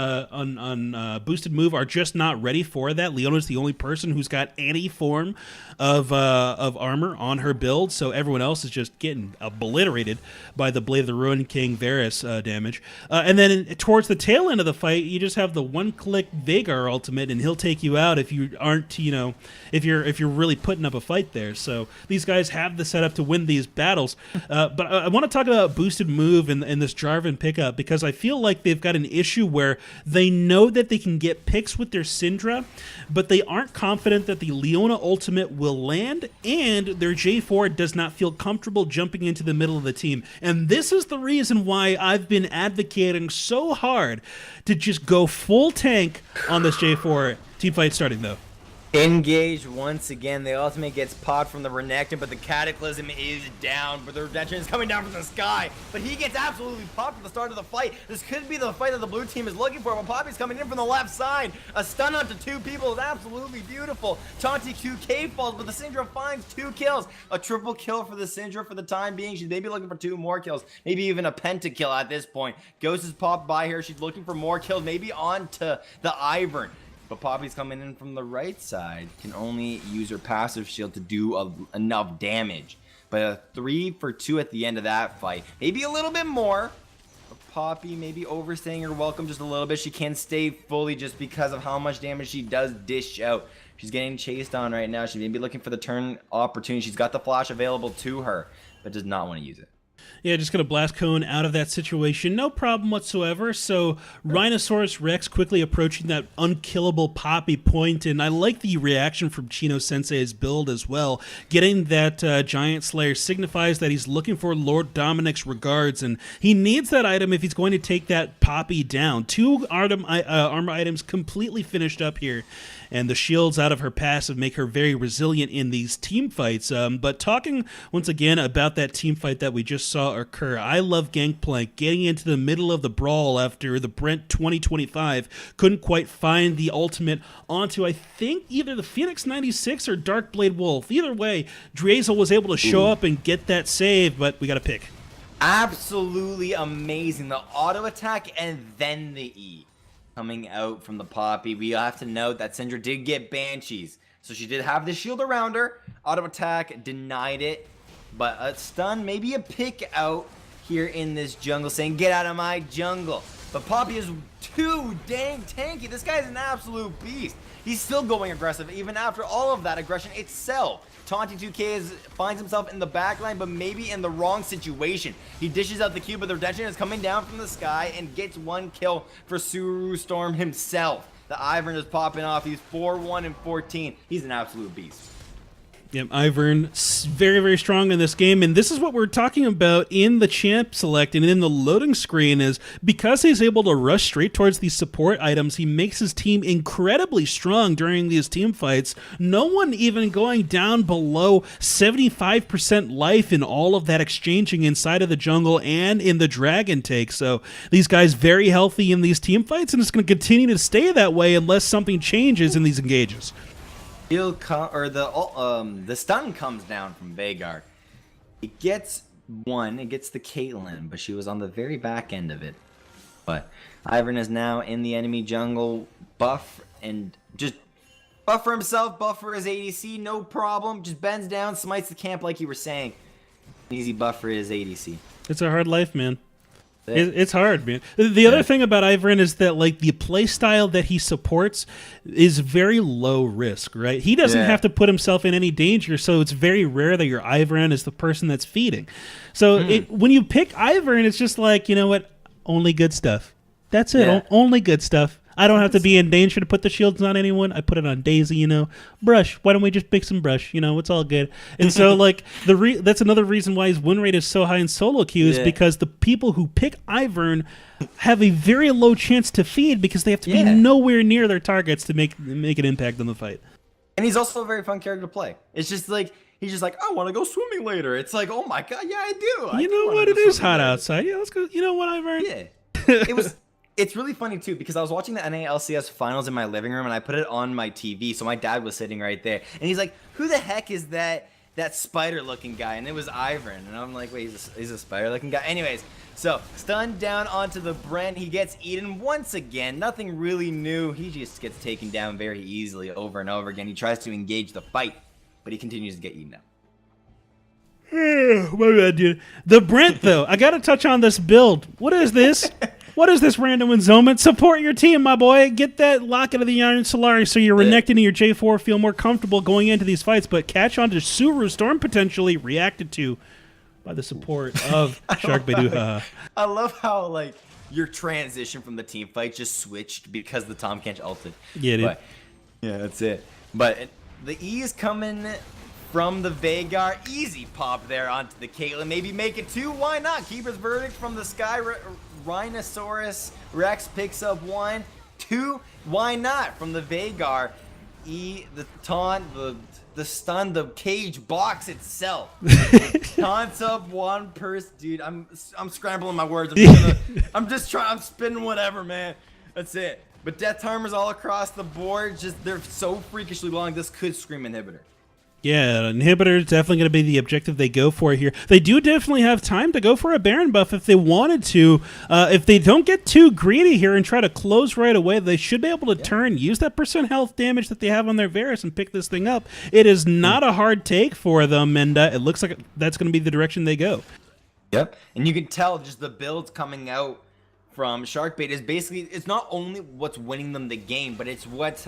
boosted move are just not ready for that. Leona's the only person who's got any form of armor on her build, so everyone else is just getting obliterated by the Blade of the Ruin King Varus damage. And then towards the tail end of the fight, you just have the one-click Veigar ultimate, and he'll take you out if you aren't, if you're really putting up a fight there. So these guys have the setup to win these battles. But I want to talk about boosted move and this Jarvan pickup, because I feel like they've got an issue where they know that they can get picks with their Syndra, but they aren't confident that the Leona ultimate will land, and their J4 does not feel comfortable jumping into the middle of the team. And this is the reason why I've been advocating so hard to just go full tank on this J4. Team fight starting though. Engaged once again. The ultimate gets popped from the Renekton, but the Cataclysm is down. But the Redemption is coming down from the sky. But he gets absolutely popped at the start of the fight. This could be the fight that the blue team is looking for. But Poppy's coming in from the left side. A stun onto two people is absolutely beautiful. Taunty QK falls, but the Syndra finds 2 kills. A triple kill for the Syndra for the time being. She's maybe looking for 2 more kills. Maybe even a pentakill at this point. Ghost has popped by here. She's looking for more kills. Maybe onto the Ivern. But Poppy's coming in from the right side, can only use her passive shield to do enough damage. But a 3 for 2 at the end of that fight. Maybe a little bit more. But Poppy maybe overstaying her welcome just a little bit. She can't stay fully just because of how much damage she does dish out. She's getting chased on right now. She may be looking for the turn opportunity. She's got the flash available to her, but does not want to use it. Yeah, just going to blast cone out of that situation. No problem whatsoever. So Rhinoceros Rex quickly approaching that unkillable Poppy point, and I like the reaction from Chino Sensei's build as well. Getting that Giant Slayer signifies that he's looking for Lord Dominic's regards, and he needs that item if he's going to take that Poppy down. 2 armor items completely finished up here, and the shields out of her passive make her very resilient in these team fights. But talking once again about that team fight that we just saw occur, I love Gangplank getting into the middle of the brawl after the Brent 2025 couldn't quite find the ultimate onto, I think, either the Phoenix 96 or Darkblade Wolf. Either way, Drazel was able to show up and get that save, but we got to pick. Absolutely amazing. The auto attack and then the E. Coming out from the Poppy. We have to note that Syndra did get Banshees. So she did have the shield around her. Auto attack denied it. But a stun, maybe a pick out here in this jungle saying, get out of my jungle. But Poppy is too dang tanky. This guy's an absolute beast. He's still going aggressive even after all of that aggression itself. Taunty 2K finds himself in the back line, but maybe in the wrong situation. He dishes out the Q, but the Redemption is coming down from the sky and gets 1 kill for Suru Storm himself. The Ivern is popping off. He's 4-1 and 14. He's an absolute beast. Yep, Ivern, very, very strong in this game, and this is what we're talking about in the champ select and in the loading screen is because he's able to rush straight towards these support items, he makes his team incredibly strong during these team fights. No one even going down below 75% life in all of that exchanging inside of the jungle and in the dragon take. So these guys very healthy in these team fights, and it's going to continue to stay that way unless something changes in these engages. The stun comes down from Veigar. It gets it gets the Caitlyn, but she was on the very back end of it. But Ivern is now in the enemy jungle, buff and just buffer himself, buffer his ADC, no problem. Just bends down, smites the camp like you were saying. Easy buffer his ADC. It's a hard life, man. It's hard, man. The other thing about Ivern is that like the play style that he supports is very low risk, right? He doesn't have to put himself in any danger, so it's very rare that your Ivern is the person that's feeding. So when you pick Ivern, it's just like, you know what? Only good stuff. That's it. Yeah. Only good stuff. I don't have to be in danger to put the shields on anyone. I put it on Daisy, you know. Brush. Why don't we just pick some brush? You know, it's all good. And so, like, that's another reason why his win rate is so high in solo queue is because the people who pick Ivern have a very low chance to feed because they have to be nowhere near their targets to make an impact on the fight. And he's also a very fun character to play. It's just like, he's just like, I want to go swimming later. It's like, oh my god, yeah, I do. You know what? It is hot outside. Yeah, let's go. You know what, Ivern? Yeah. It was... It's really funny too because I was watching the NALCS finals in my living room and I put it on my TV, so my dad was sitting right there, and he's like, "Who the heck is that spider-looking guy?" And it was Ivern, and I'm like, "Wait, he's a spider-looking guy." Anyways, so stunned down onto the Brent, he gets eaten once again. Nothing really new. He just gets taken down very easily over and over again. He tries to engage the fight, but he continues to get eaten up. My bad, dude. The Brent, though, I got to touch on this build. What is this? What is this random Zoman? Support your team, my boy. Get that Locket of the Iron Solari so your Renekton and your J4 feel more comfortable going into these fights, but catch on to Suru Storm potentially reacted to by the support of Sharkbait Oohaha. I love how, like, your transition from the team fight just switched because the Tom Kench ulted. Yeah, dude. But, yeah, that's it. But the E is coming from the Veigar. Easy pop there onto the Caitlyn. Maybe make it two. Why not? Keeper's verdict from the Sky. Rhinoceros Rex picks up 1, 2. Why not? From the Veigar. E, the taunt, the stun, the cage box itself. Taunts up 1 person. Dude, I'm scrambling my words. I'm spinning whatever, man. That's it. But death timers all across the board. Just they're so freakishly long. This could scream inhibitor. Yeah, inhibitor is definitely going to be the objective they go for here. They do definitely have time to go for a Baron buff if they wanted to. If they don't get too greedy here and try to close right away, they should be able to turn, use that % health damage that they have on their Varus and pick this thing up. It is not a hard take for them, and it looks like that's going to be the direction they go. Yep, and you can tell just the builds coming out from Sharkbait is basically, it's not only what's winning them the game, but it's what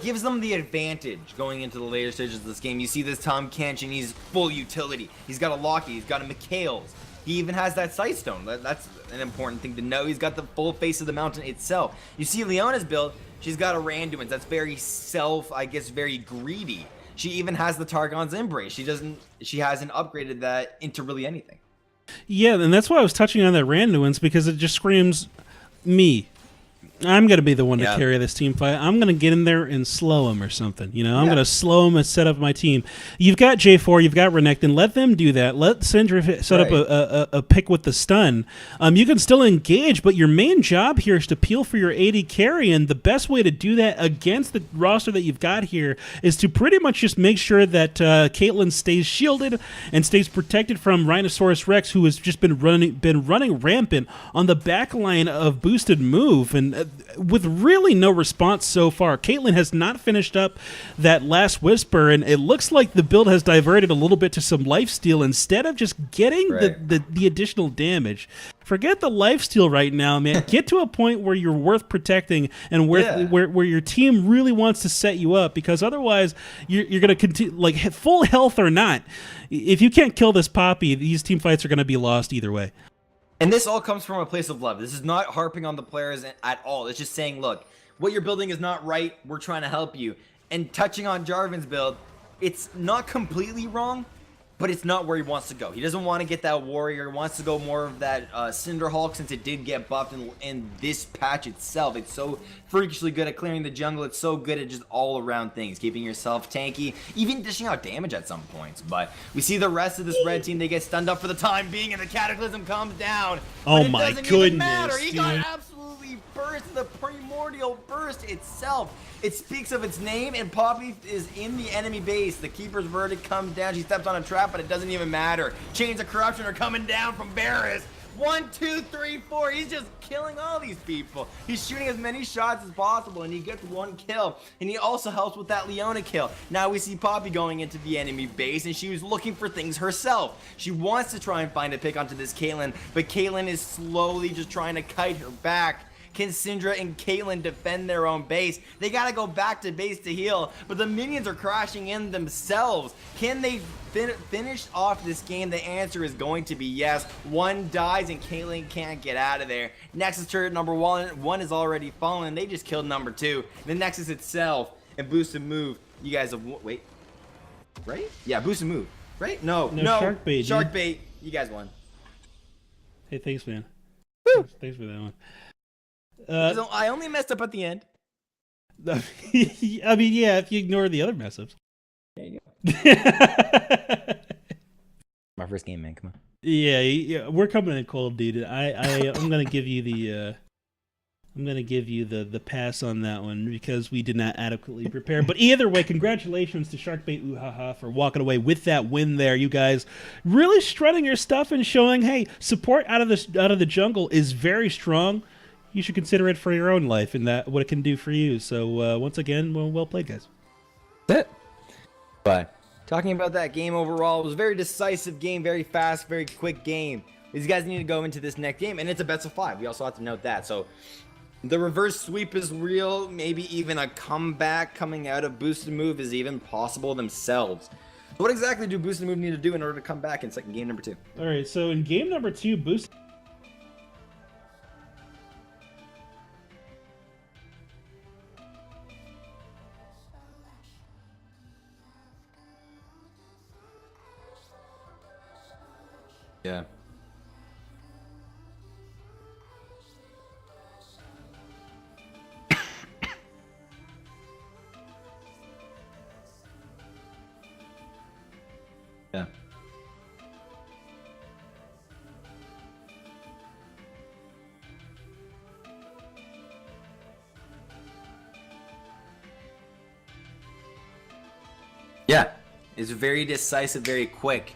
gives them the advantage going into the later stages of this game. You see this Tom Kench, and he's full utility. He's got a Locky, he's got a Mikhail's. He even has that Sightstone. That's an important thing to know. He's got the full face of the mountain itself. You see Leona's build, she's got a Randuin's. That's very very greedy. She even has the Targon's Embrace. She hasn't upgraded that into really anything. Yeah, and that's why I was touching on that Randuin's, because it just screams me. I'm going to be the one to carry this team fight. I'm going to get in there and slow him or something. You know, I'm going to slow him and set up my team. You've got J4, you've got Renekton. Let them do that. Let Syndra set up a pick with the stun. You can still engage, but your main job here is to peel for your AD carry, and the best way to do that against the roster that you've got here is to pretty much just make sure that Caitlyn stays shielded and stays protected from Rhinoceros Rex, who has just been running rampant on the back line of boosted move, and with really no response so far. Caitlyn has not finished up that last Whisper, and it looks like the build has diverted a little bit to some lifesteal instead of just getting the additional damage. Forget the lifesteal right now, man. Get to a point where you're worth protecting and where your team really wants to set you up, because otherwise you're going to continue, like, full health or not. If you can't kill this Poppy, these team fights are going to be lost either way. And this all comes from a place of love. This is not harping on the players at all. It's just saying, look, what you're building is not right. We're trying to help you. And touching on Jarvan's build, it's not completely wrong, but it's not where he wants to go. He doesn't want to get that warrior. He wants to go more of that Cinder Hulk, since it did get buffed in this patch itself. It's so freakishly good at clearing the jungle. It's so good at just all around things, keeping yourself tanky, even dishing out damage at some points. But we see the rest of this red team, they get stunned up for the time being, and the Cataclysm comes down. Oh my goodness, He got absolutely burst, the primordial burst itself. It speaks of its name, and Poppy is in the enemy base. The Keeper's verdict comes down. She steps on a trap, but it doesn't even matter. Chains of corruption are coming down from Varus. 1, 2, 3, 4. He's just killing all these people. He's shooting as many shots as possible, and he gets 1 kill. And he also helps with that Leona kill. Now we see Poppy going into the enemy base, and she was looking for things herself. She wants to try and find a pick onto this Caitlyn, but Caitlyn is slowly just trying to kite her back. Can Syndra and Caitlyn defend their own base? They gotta go back to base to heal, but the minions are crashing in themselves. Can they finish off this game? The answer is going to be yes. 1 dies and Caitlyn can't get out of there. Nexus turret number 1 is already fallen. They just killed number 2. The Nexus itself and boosted move. You guys have right? Yeah, boosted move. Right? No. Sharkbait. Sharkbait. You guys won. Hey, thanks, man. Thanks for that one. I only messed up at the end. I mean, yeah, if you ignore the other mess ups. There you go. My first game, man. Come on. Yeah, we're coming in cold, dude. I'm gonna give you the the pass on that one because we did not adequately prepare. But either way, congratulations to Sharkbait Oohaha for walking away with that win there. You guys really strutting your stuff and showing, hey, support out of the jungle is very strong. You should consider it for your own life and that what it can do for you. So once again, well played, guys. That's it. But talking about that game overall, it was a very decisive game, very fast, very quick game. These guys need to go into this next game, and it's a best of 5. We also have to note that. So the reverse sweep is real. Maybe even a comeback coming out of Boosted Move is even possible themselves. So what exactly do Boosted Move need to do in order to come back in game number 2? All right, so in game number 2, Boost. Yeah. Yeah. Yeah. It's very decisive, very quick.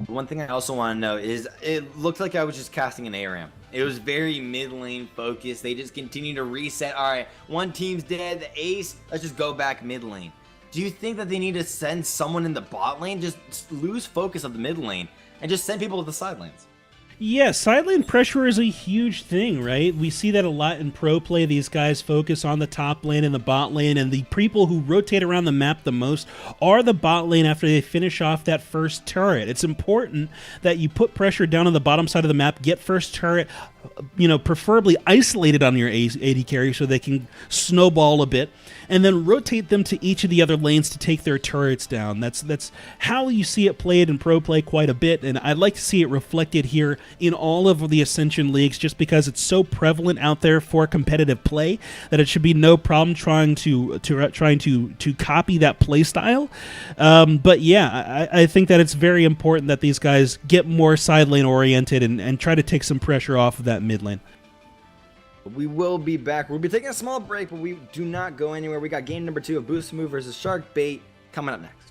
One thing I also want to note is it looked like I was just casting an ARAM. It was very mid lane focused. They just continue to reset. All right, one team's dead, the ace, let's just go back mid lane. Do you think that they need to send someone in the bot lane? Just lose focus of the mid lane and just send people to the side lanes. Yeah, side lane pressure is a huge thing, right? We see that a lot in pro play. These guys focus on the top lane and the bot lane, and the people who rotate around the map the most are the bot lane after they finish off that first turret. It's important that you put pressure down on the bottom side of the map, get first turret, preferably isolated on your AD carry so they can snowball a bit, and then rotate them to each of the other lanes to take their turrets down. That's how you see it played in pro play quite a bit, and I'd like to see it reflected here in all of the Ascension leagues just because it's so prevalent out there for competitive play that it should be no problem trying to copy that play style. But yeah, I think that it's very important that these guys get more side lane oriented and try to take some pressure off of that mid lane. We will be back. We'll be taking a small break, but we do not go anywhere. We got game number 2 of Boost Move versus Sharkbait coming up next.